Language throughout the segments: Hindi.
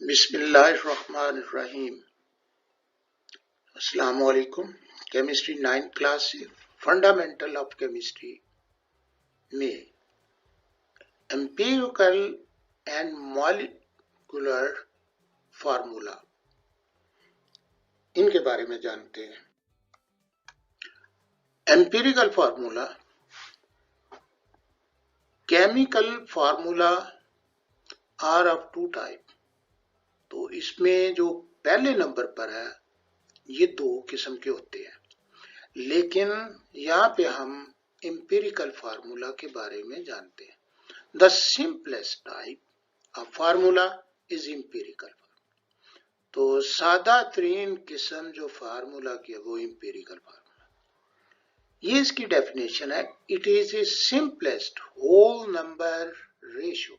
बिस्मिल्लाहिर्रहमानिर्रहीम। अस्सलाम वालेकुम। केमिस्ट्री 9th क्लास से फंडामेंटल ऑफ केमिस्ट्री में एम्पिरिकल एंड मॉलिक्यूलर फार्मूला इनके बारे में जानते हैं। Empirical formula chemical formula are of two type. तो इसमें जो पहले नंबर पर है ये दो किस्म के होते हैं, लेकिन यहाँ पे हम एम्पिरिकल फार्मूला के बारे में जानते हैं। The simplest type of formula is empirical. तो सादा तरीन किस्म जो फार्मूला की है वो एम्पिरिकल फार्मूला। ये इसकी डेफिनेशन है, it is a simplest whole number ratio.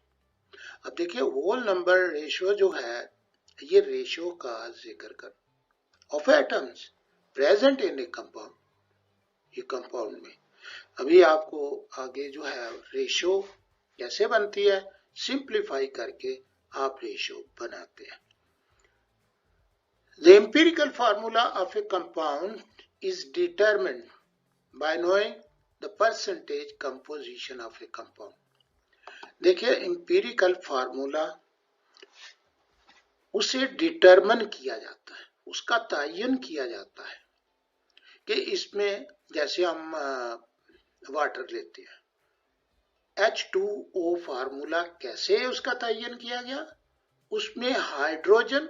अब देखिए होल नंबर रेशियो जो है ये रेशियो का जिक्र कर of atoms present in A compound. ये कंपाउंड में अभी आपको आगे जो है रेशियो कैसे बनती है सिंप्लीफाई करके आप रेशियो बनाते हैं। The empirical formula of a compound is determined by knowing the percentage composition of a compound। देखिए empirical formula उसे डिटरमिन किया जाता है, उसका तयन किया जाता है कि इसमें जैसे हम वाटर लेते हैं, H2O फार्मूला कैसे उसका तयन किया गया, उसमें हाइड्रोजन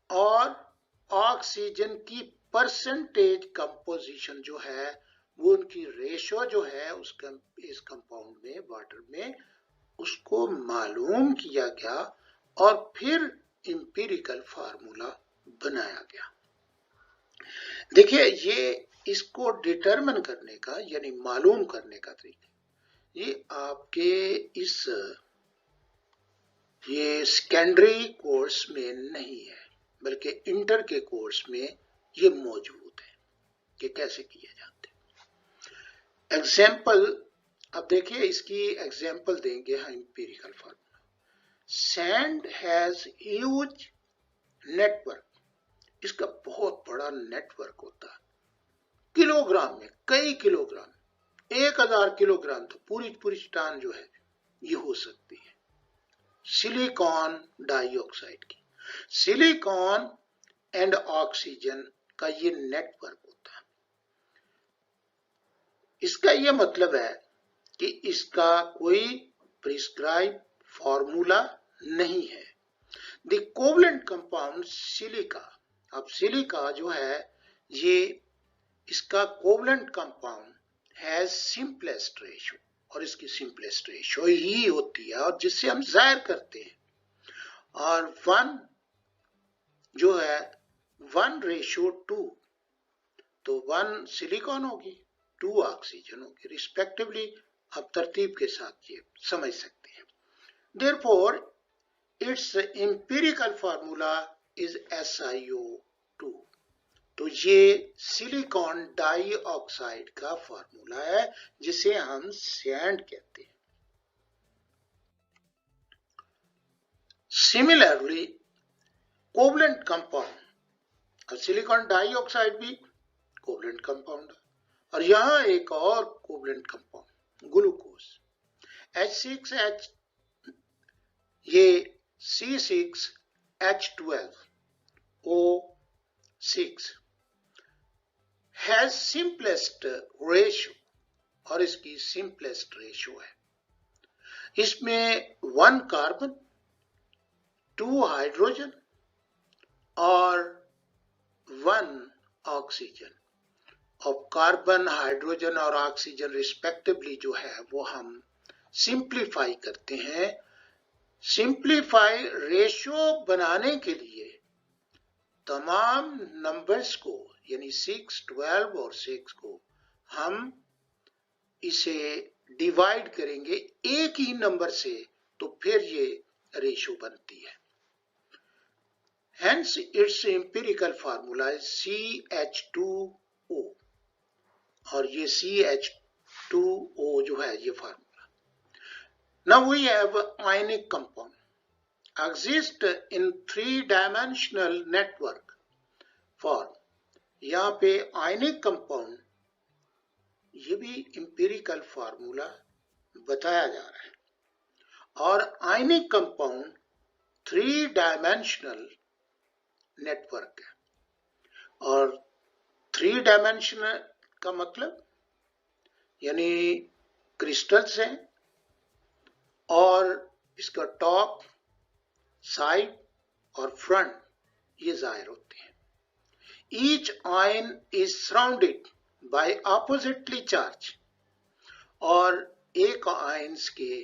और ऑक्सीजन की परसेंटेज कंपोजिशन जो है वो उनकी रेशो जो है उसका इस कंपाउंड में वाटर में उसको मालूम किया गया और फिर एम्पिरिकल फार्मूला बनाया गया। देखिए ये इसको डिटरमिन करने का यानी मालूम करने का तरीका ये आपके इस ये सेकेंडरी कोर्स में नहीं है, बल्कि इंटर के कोर्स में ये मौजूद है कि कैसे किए जाते हैं। एग्जाम्पल अब देखिए इसकी एग्जाम्पल देंगे हम empirical formula. Sand has huge network. इसका बहुत बड़ा नेटवर्क होता है, किलोग्राम में कई किलोग्राम, 1000 किलोग्राम तो पूरी टन जो है ये हो सकती है सिलिकॉन डाइऑक्साइड की। सिलिकॉन एंड ऑक्सीजन का ये नेटवर्क होता है। इसका ये मतलब है कि इसका कोई प्रिस्क्राइब फॉर्मूला नहीं है। द कोवलेंट कंपाउंड सिलिका, अब सिलिका जो है ये इसका covalent compound has simplest ratio, और इसकी सिंपलेस्ट रेशियो ही होती है और जिससे हम जाहिर करते हैं। और 1 जो है 1:2, तो 1 सिलिकॉन होगी 2 ऑक्सीजन होगी रिस्पेक्टिवली। अब तरतीब के साथ ये समझ सकते हैं। Therefore it's empirical formula is SiO2। तो ये सिलिकॉन डाइऑक्साइड का फार्मूला है जिसे हम सैंड कहते हैं। सिमिलरली कोवलेंट कंपाउंड, अब सिलिकॉन डाइऑक्साइड भी कोवलेंट कंपाउंड है, और यहां एक और कोवलेंट कंपाउंड ग्लूकोज H6H, ये C6H12O6 हैज सिंपलेस्ट रेशियो, और इसकी सिंपलेस्ट रेशियो है। इसमें 1 कार्बन 2 हाइड्रोजन और 1 ऑक्सीजन। अब कार्बन हाइड्रोजन और ऑक्सीजन रिस्पेक्टिवली जो है वो हम सिंप्लीफाई करते हैं। सिंप्लीफाई रेशियो बनाने के लिए तमाम नंबर्स को यानी 6, 12 और 6 को हम इसे डिवाइड करेंगे एक ही नंबर से, तो फिर ये रेशियो बनती है। Hence its empirical formula is CH2O, और ये CH2O जो है ये formula. Now we have ionic compound। exist in 3-dimensional network form. यहाँ पे आयनिक कंपाउंड, ये भी इंपेरिकल फार्मूला बताया जा रहा है, और आयनिक कंपाउंड 3-डायमेंशनल नेटवर्क है। और 3-डायमेंशनल का मतलब यानी क्रिस्टल्स हैं और इसका टॉप, साइड और फ्रंट ये जाहिर होते हैं। Each ion is surrounded by oppositely charge, और एक आयन्स के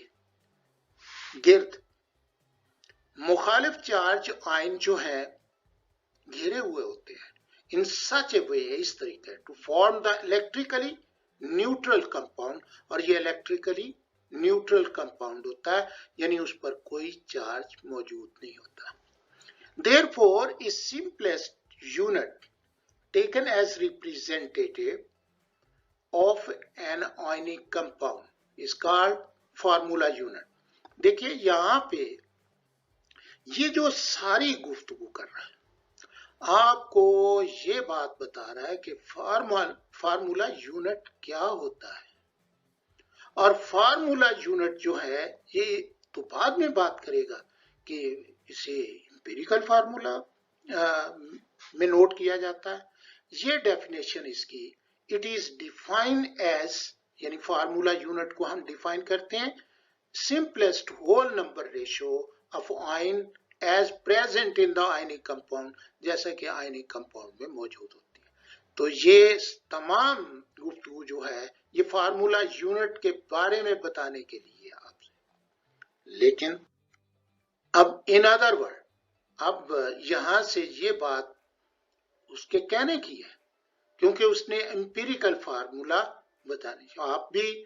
गिर्द मुखालिफ चार्ज आयन जो है घिरे हुए होते हैं। इन सच ए वे, इस तरीके, to form the electrically neutral compound, और ये इलेक्ट्रिकली न्यूट्रल कंपाउंड होता है, यानी उस पर कोई चार्ज मौजूद नहीं होता। Therefore is simplest unit taken as representative of an ionic compound is called formula unit. देखिए यहाँ पे ये जो सारी गुफ्तगू कर रहा है, आपको ये बात बता रहा है कि फार्मूला यूनिट क्या होता है। और फार्मूला यूनिट जो है ये तो बाद में बात करेगा कि इसे एम्पिरिकल फार्मूला में नोट किया जाता है। ये डेफिनेशन इसकी, इट इज डिफाइंड एज, यानी फार्मूला यूनिट को हम डिफाइन करते हैं, simplest whole number ratio of ion as present in the ionic compound, जैसा कि आयनिक कंपाउंड में मौजूद होती है। तो ये तमाम गुफ्तगू जो है ये फार्मूला यूनिट के बारे में बताने के लिए आपसे। लेकिन अब इन अदर वर्ड, अब यहां से ये बात उसके कहने की है, क्योंकि उसने एम्पिरिकल फार्मूला बताने, आप भी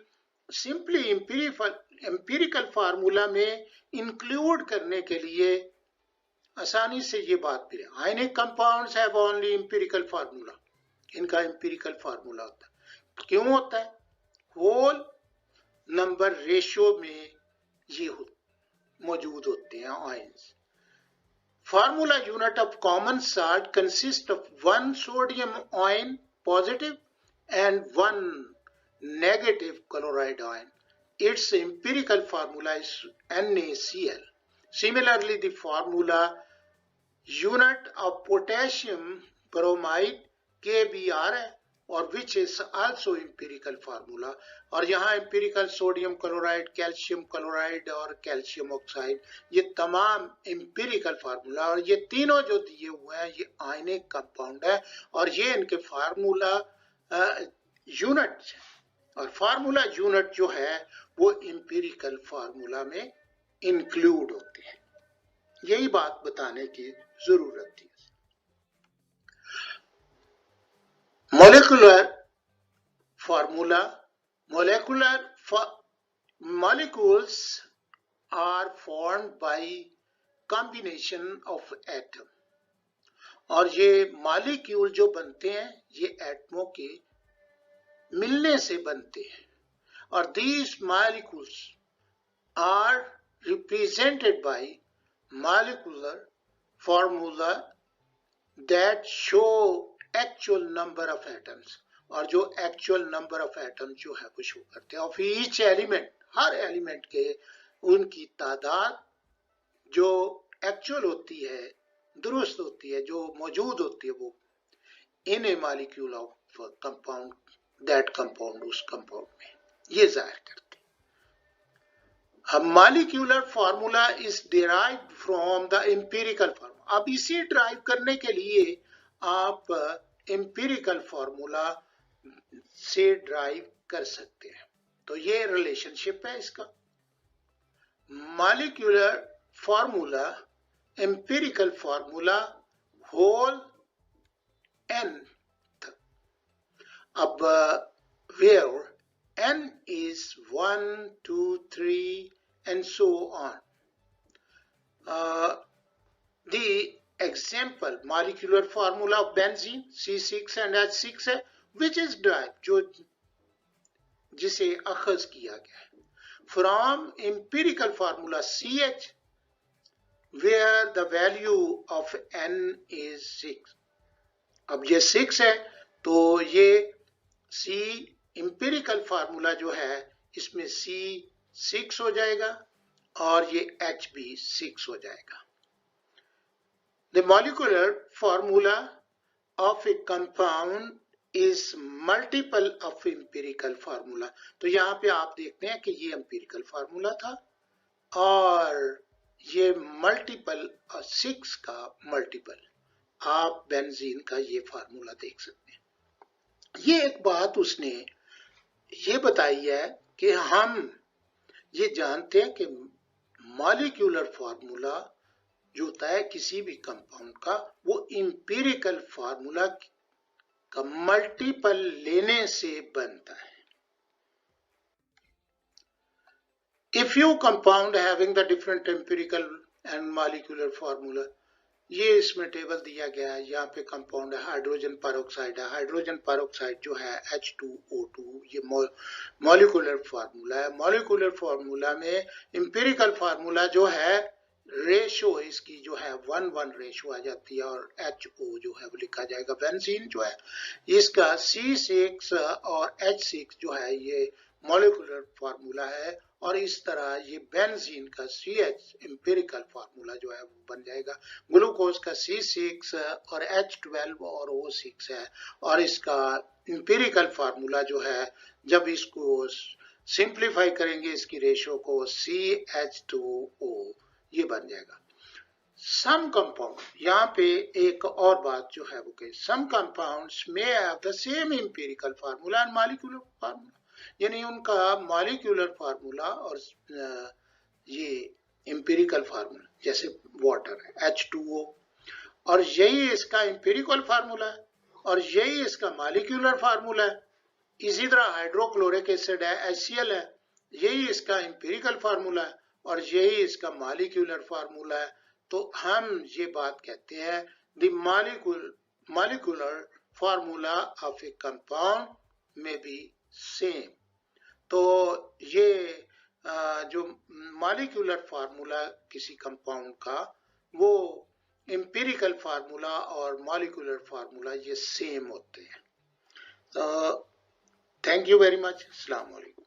सिंपली एम्पिरिकल फार्मूला में इंक्लूड करने के लिए आसानी से ये बात भी है। Ionic compounds have only empirical formula, इनका एम्पिरिकल फार्मूला होता है। क्यों होता है? होल नंबर रेशियो में ये मौजूद होते हैं ions. Formula unit of common salt consist of 1 sodium ion positive and 1 negative chloride ion. Its empirical formula is NaCl. Similarly, the formula unit of potassium bromide KBr है, और which is also empirical formula। और यहाँ empirical sodium chloride, calcium chloride और कैल्शियम ऑक्साइड, ये तमाम empirical फार्मूला, और ये तीनों जो दिए हुए हैं ये आयनिक कंपाउंड है, और ये इनके फार्मूला यूनिट, और फार्मूला यूनिट जो है वो एम्पिरिकल फार्मूला में इंक्लूड होते हैं। यही बात बताने की जरूरत थी। Molecular formula, molecules are formed by combination of atom, और ये मॉलिक्यूल जो बनते हैं ये एटमों के मिलने से बनते हैं, और these molecules are represented by molecular formula that show actual number of atoms, और जो actual number of atoms जो है वो शो करते हैं। of each element, her element के उनकी तादाद जो एक्चुअल होती है, दुरुस्त होती है, जो मौजूद होती है, वो in a molecule of compound, that compound, उस कंपाउंड में ये जाहिर करते हैं। अब molecular formula is derived from the empirical formula. अब इसे डिराइव करने के लिए आप एम्पिरिकल फार्मूला से डिराइव कर सकते हैं। तो ये रिलेशनशिप है इसका, molecular formula, empirical formula, whole n। अब where n is 1, 2, 3 and so on. The example molecular formula of benzene C6 and H6 है, which is derived, जो जिसे अखज किया गया है, from empirical formula CH, where the value of n is 6. अब ये 6 है तो ये C empirical फार्मूला जो है इसमें C 6 हो जाएगा और ये H भी 6 हो जाएगा. The molecular formula of a compound is multiple of empirical formula. तो यहाँ पे आप देखते हैं कि ये empirical formula था और ये multiple 6 का multiple. आप बेंजीन का ये फार्मूला देख सकते हैं. ये एक बात उसने ये बताई है कि हम ये जानते हैं कि मॉलिक्यूलर फार्मूला जो होता है किसी भी कंपाउंड का वो इंपीरिकल फार्मूला का मल्टीपल लेने से बनता है. If you compound having the different empirical and molecular formula, ये इसमें टेबल दिया गया है. यहाँ पे कंपाउंड है हाइड्रोजन पेरोक्साइड है. हाइड्रोजन पेरोक्साइड जो है H2O2 ये मॉलिक्यूलर फार्मूला है. मॉलिक्यूलर फार्मूला में इंपीरिकल फार्मूला जो है रेशो इसकी जो है 1:1 रेशो आ जाती है और HO जो है वो लिखा जाएगा. बेंजीन जो है इसका C6 और H6 जो है ये मॉलिक्यूलर फार्मूला है और इस तरह ये बेंजीन का CH एम्पिरिकल फार्मूला जो है वो बन जाएगा. ग्लूकोज का C6 और H12 और O6 है और इसका एम्पिरिकल फार्मूला जो है जब इसको सिंप्लीफाई करेंगे इसकी रेशो को CH2O ये बन जाएगा. सम कंपाउंड यहाँ पे एक और बात जो है वो कही सम कंपाउंड्स में have the same empirical formula and molecular formula. यानी उनका मॉलिक्यूलर फार्मूला और ये एम्पिरिकल फार्मूला जैसे वाटर है H2O और यही इसका एम्पिरिकल फार्मूला है और यही इसका मॉलिक्यूलर फार्मूला है. इसी तरह हाइड्रोक्लोरिक एसिड है HCl है यही इसका एम्पिरिकल फार्मूला है और यही इसका मॉलिक्यूलर फार्मूला है. तो हम ये बात कहते हैं the molecular formula of A compound में बी सेम. तो ये जो मॉलिक्यूलर फार्मूला किसी कंपाउंड का वो एम्पिरिकल फार्मूला और मॉलिक्यूलर फार्मूला ये सेम होते हैं. Thank you very much. अस्सलाम वालेकुम.